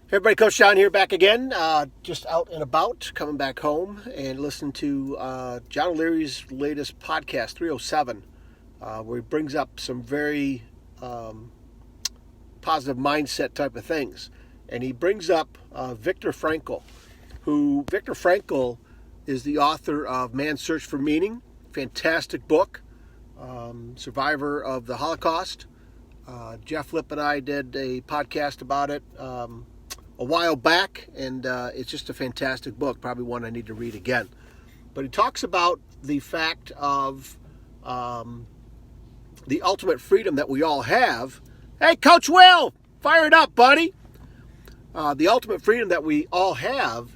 Hey everybody, Coach John here back again, just out and about, coming back home and listening to John O'Leary's latest podcast, 307, where he brings up some very positive mindset type of things. And he brings up Viktor Frankl, Viktor Frankl is the author of Man's Search for Meaning, fantastic book, survivor of the Holocaust. Jeff Lipp and I did a podcast about it a while back, and it's just a fantastic book, probably one I need to read again. But he talks about the fact of the ultimate freedom that we all have. Hey, Coach Will, fire it up, buddy. The ultimate freedom that we all have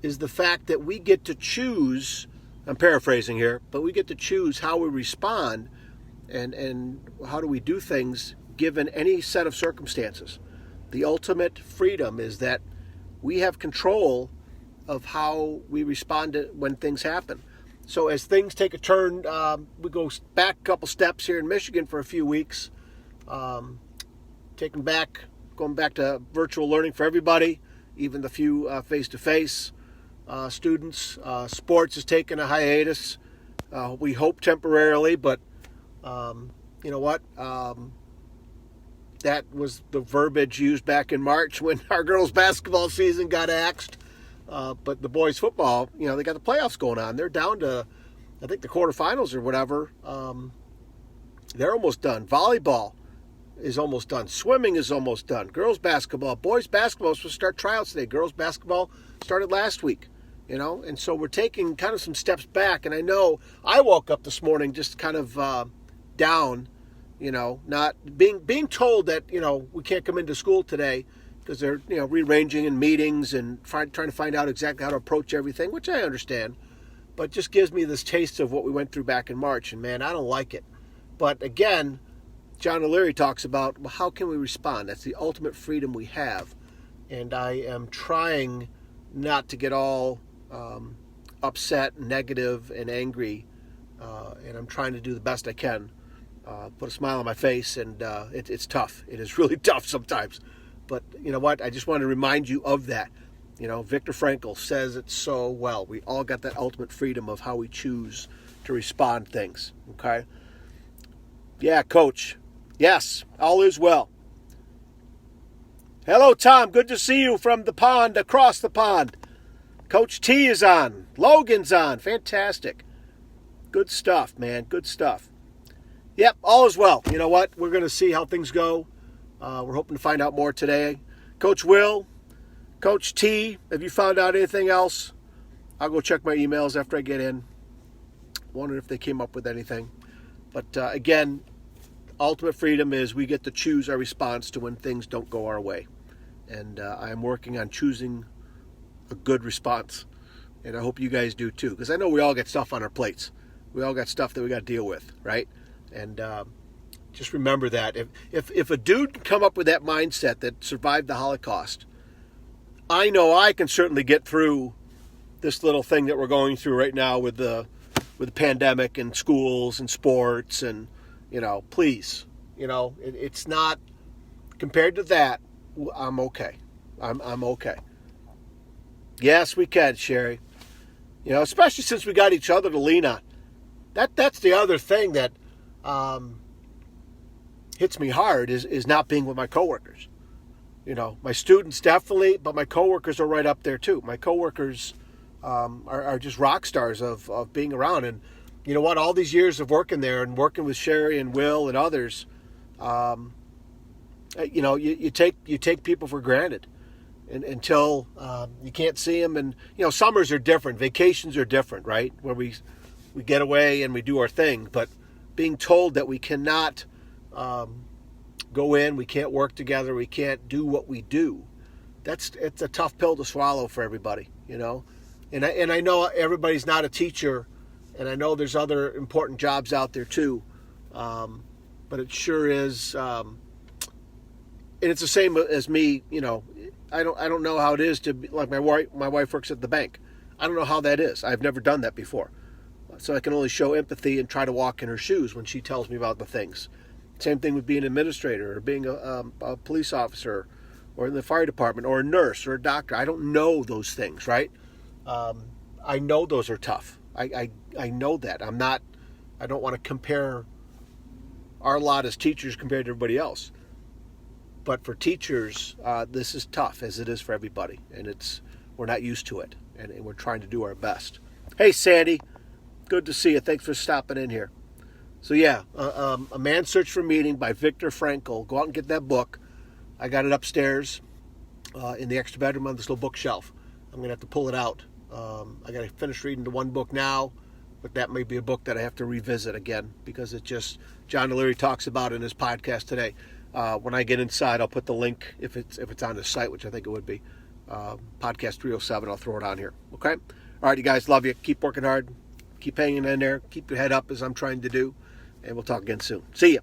is the fact that we get to choose, I'm paraphrasing here, but we get to choose how we respond and how do we do things given any set of circumstances. The ultimate freedom is that we have control of how we respond to when things happen. So as things take a turn, we go back a couple steps here in Michigan for a few weeks, going back to virtual learning for everybody, even the few face-to-face students. Sports is taking a hiatus. We hope temporarily, but you know what? That was the verbiage used back in March when our girls' basketball season got axed. But the boys' football, they got the playoffs going on. They're down to, I think, the quarterfinals or whatever. They're almost done. Volleyball is almost done. Swimming is almost done. Girls' basketball. Boys' basketball is supposed to start tryouts today. Girls' basketball started last week. And so we're taking kind of some steps back. And I know I woke up this morning just kind of down, not being told that, we can't come into school today because they're, rearranging in meetings and trying to find out exactly how to approach everything, which I understand, but just gives me this taste of what we went through back in March. And man, I don't like it. But again, John O'Leary talks about, well, how can we respond? That's the ultimate freedom we have. And I am trying not to get all upset, negative, and angry. And I'm trying to do the best I can. Put a smile on my face, and it's tough. It is really tough sometimes. But you know what? I just want to remind you of that. Viktor Frankl says it so well. We all got that ultimate freedom of how we choose to respond to things. Okay? Yeah, Coach. Yes, all is well. Hello, Tom. Good to see you from the pond, across the pond. Coach T is on. Logan's on. Fantastic. Good stuff, man. Good stuff. Yep, all is well. You know what? We're going to see how things go. We're hoping to find out more today. Coach Will, Coach T, have you found out anything else? I'll go check my emails after I get in. Wondering if they came up with anything. But again, ultimate freedom is we get to choose our response to when things don't go our way. And I am working on choosing a good response. And I hope you guys do too. Because I know we all get stuff on our plates. We all got stuff that we got to deal with, right? And just remember that if a dude can come up with that mindset that survived the Holocaust, I know I can certainly get through this little thing that we're going through right now with the pandemic and schools and sports and please, it's not compared to that. I'm okay. I'm okay. Yes, we can, Sherry. Especially since we got each other to lean on. That's the other thing that hits me hard is not being with my coworkers. My students definitely, but my coworkers are right up there too. My coworkers are just rock stars of being around. And you know what? All these years of working there and working with Sherry and Will and others, you take people for granted until you can't see them. And summers are different, vacations are different, right? Where we get away and we do our thing, but being told that we cannot go in, we can't work together, we can't do what we do, it's a tough pill to swallow for everybody, And I know everybody's not a teacher, and I know there's other important jobs out there too, but it sure is, and it's the same as me. I don't know how it is to be, like my wife works at the bank. I don't know how that is. I've never done that before. So I can only show empathy and try to walk in her shoes when she tells me about the things. Same thing with being an administrator or being a police officer or in the fire department, or a nurse, or a doctor. I don't know those things, right? I know those are tough. I know that. I don't want to compare our lot as teachers compared to everybody else. But for teachers, this is tough, as it is for everybody. And we're not used to it. And we're trying to do our best. Hey, Sandy. Good to see you. Thanks for stopping in here. So, yeah, A Man's Search for Meaning by Viktor Frankl. Go out and get that book. I got it upstairs in the extra bedroom on this little bookshelf. I'm going to have to pull it out. I got to finish reading the one book now, but that may be a book that I have to revisit again because John O'Leary talks about it in his podcast today. When I get inside, I'll put the link if it's on his site, which I think it would be. Podcast 307, I'll throw it on here. Okay? All right, you guys, love you. Keep working hard. Keep hanging in there. Keep your head up as I'm trying to do. And we'll talk again soon. See ya.